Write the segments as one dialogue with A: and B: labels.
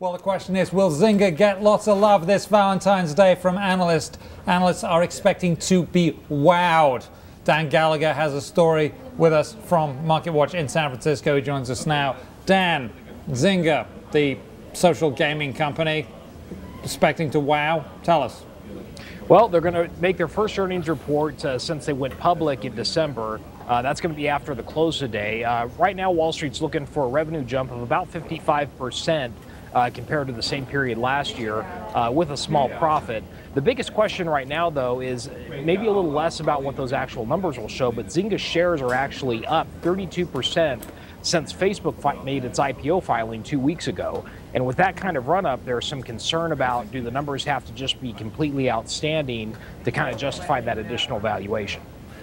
A: Well, the question is, will Zynga get lots of love this Valentine's Day from analysts? Analysts are expecting to be wowed. Dan Gallagher has a story with us from MarketWatch in San Francisco. He joins us now. Dan, Zynga, the social gaming company, expecting to wow? Tell us.
B: Well, they're going to make their first earnings report since they went public in December. That's going to be after the close today. Right now, Wall Street's looking for a revenue jump of about 55% compared to the same period last year, with a small profit. The biggest question right now, though, is maybe a little less about what those actual numbers will show, but Zynga shares are actually up 32% since Facebook made its IPO filing 2 weeks ago. And with that kind of run-up, there's some concern about, do the numbers have to just be completely outstanding to kind of justify that additional valuation?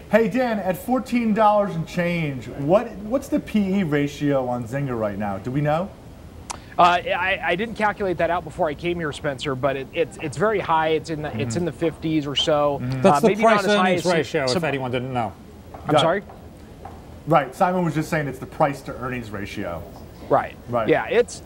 C: Hey Dan, at $14 and change, what's the PE ratio on Zynga right now? Do we know?
B: I didn't calculate that out before I came here, Spencer, but it's very high. It's in the 50s or so.
A: That's the
B: maybe
A: price
B: not as high
A: earnings
B: as
A: ratio, if anyone didn't know.
B: I'm sorry?
C: Right. Simon was just saying it's the price to earnings ratio.
B: Right.
C: Right.
B: Yeah, it's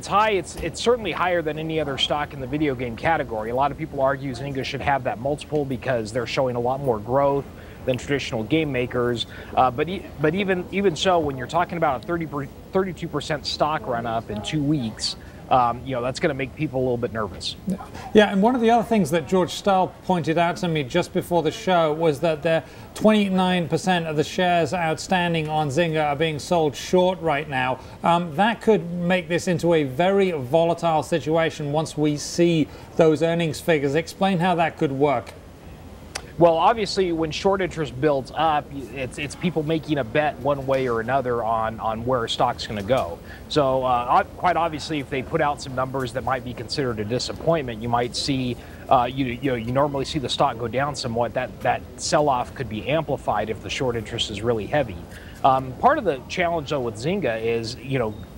B: high. It's certainly higher than any other stock in the video game category. A lot of people argue Zynga should have that multiple because they're showing a lot more growth than traditional game makers. But even so, when you're talking about a 32% stock run up in 2 weeks, that's going to make people a little bit nervous.
A: Yeah, and one of the other things that George Stahl pointed out to me just before the show was that 29% of the shares outstanding on Zynga are being sold short right now. That could make this into a very volatile situation once we see those earnings figures. Explain how that could work.
B: Well, obviously, when short interest builds up, it's people making a bet one way or another on where a stock's going to go. So quite obviously, if they put out some numbers that might be considered a disappointment, you might see, you normally see the stock go down somewhat. That sell-off could be amplified if the short interest is really heavy. Part of the challenge, though, with Zynga is,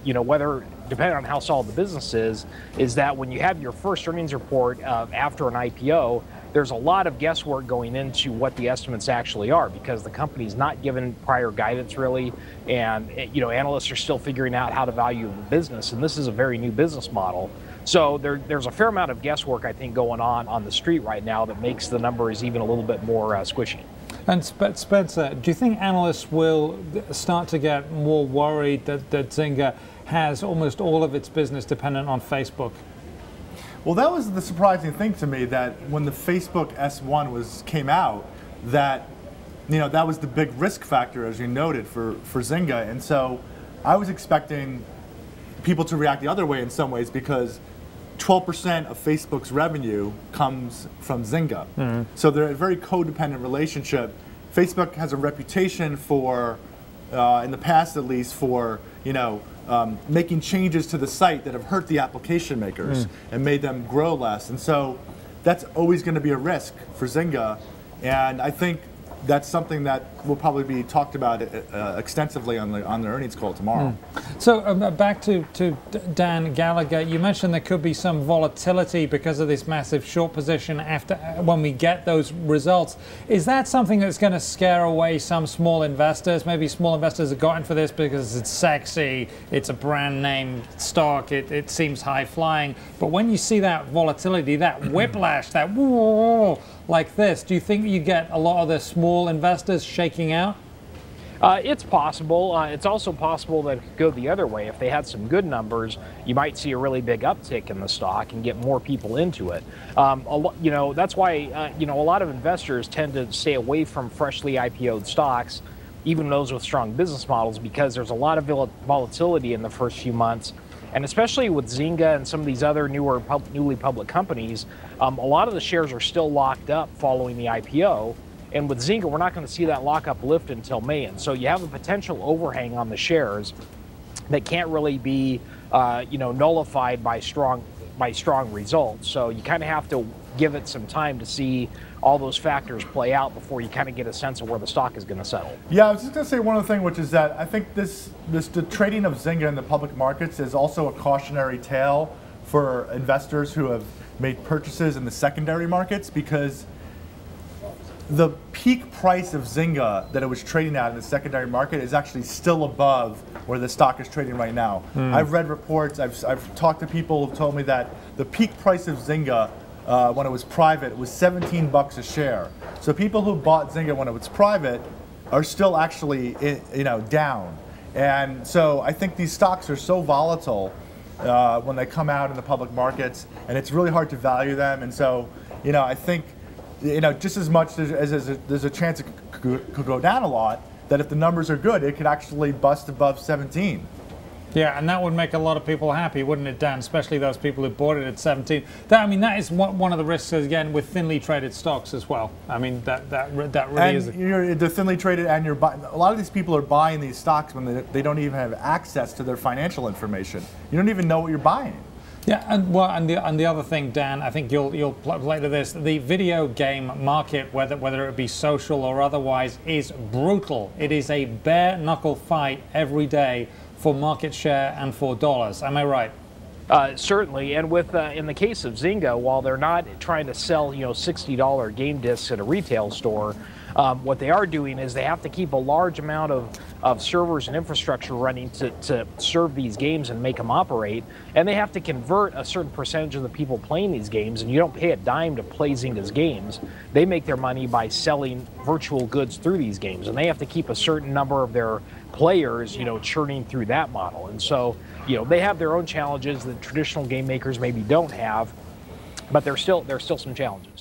B: whether, depending on how solid the business is that when you have your first earnings report after an IPO, there's a lot of guesswork going into what the estimates actually are because the company's not given prior guidance really, and analysts are still figuring out how to value the business, and this is a very new business model. So there's a fair amount of guesswork, I think, going on the street right now that makes the numbers even a little bit more squishy.
A: And Spencer, do you think analysts will start to get more worried that Zynga has almost all of its business dependent on Facebook?
C: Well, that was the surprising thing to me, that when the Facebook S1 came out, that was the big risk factor, as you noted, for Zynga. And so I was expecting people to react the other way in some ways because 12% of Facebook's revenue comes from Zynga. Mm-hmm. So they're a very codependent relationship. Facebook has a reputation for, in the past at least, for making changes to the site that have hurt the application makers and made them grow less. And so that's always going to be a risk for Zynga. And I think that's something that will probably be talked about extensively on the earnings call tomorrow.
A: So back to Dan Gallagher, you mentioned there could be some volatility because of this massive short position when we get those results. Is that something that's going to scare away some small investors? Maybe small investors have gotten for this because it's sexy, it's a brand name stock, it seems high flying. But when you see that volatility, that whiplash, that whoa, like this, do you think you get a lot of the small investors shaking out?
B: It's possible. It's also possible that it could go the other way. If they had some good numbers, you might see a really big uptick in the stock and get more people into it. That's why a lot of investors tend to stay away from freshly IPO'd stocks, even those with strong business models, because there's a lot of volatility in the first few months. And especially with Zynga and some of these other newly public companies, a lot of the shares are still locked up following the IPO. And with Zynga, we're not going to see that lockup lift until May. And so you have a potential overhang on the shares that can't really be, nullified by strong results. So you kind of have to give it some time to see all those factors play out before you kind of get a sense of where the stock is going to settle.
C: Yeah, I was just going to say one other thing, which is that I think the trading of Zynga in the public markets is also a cautionary tale for investors who have made purchases in the secondary markets, because the peak price of Zynga that it was trading at in the secondary market is actually still above where the stock is trading right now. I've read reports, I've talked to people who've told me that the peak price of Zynga when it was private was 17 bucks a share. So people who bought Zynga when it was private are still actually down. And so I think these stocks are so volatile when they come out in the public markets, and it's really hard to value them. And so, I think, just as much as there's a chance it could go down a lot, that if the numbers are good, it could actually bust above 17.
A: Yeah, and that would make a lot of people happy, wouldn't it, Dan? Especially those people who bought it at 17. That is one of the risks, again, with thinly traded stocks as well. I mean, that really is.
C: And they're thinly traded, and you're buying. A lot of these people are buying these stocks when they don't even have access to their financial information. You don't even know what you're buying.
A: Yeah, and the other thing, Dan, I think you'll play to this. The video game market, whether it be social or otherwise, is brutal. It is a bare knuckle fight every day for market share and for dollars. Am I right?
B: Certainly, and with in the case of Zynga, while they're not trying to sell $60 game discs at a retail store, what they are doing is they have to keep a large amount of servers and infrastructure running to serve these games and make them operate, and they have to convert a certain percentage of the people playing these games, and you don't pay a dime to play Zynga's games. They make their money by selling virtual goods through these games, and they have to keep a certain number of their players, churning through that model. And so, they have their own challenges that traditional game makers maybe don't have, but there's still some challenges.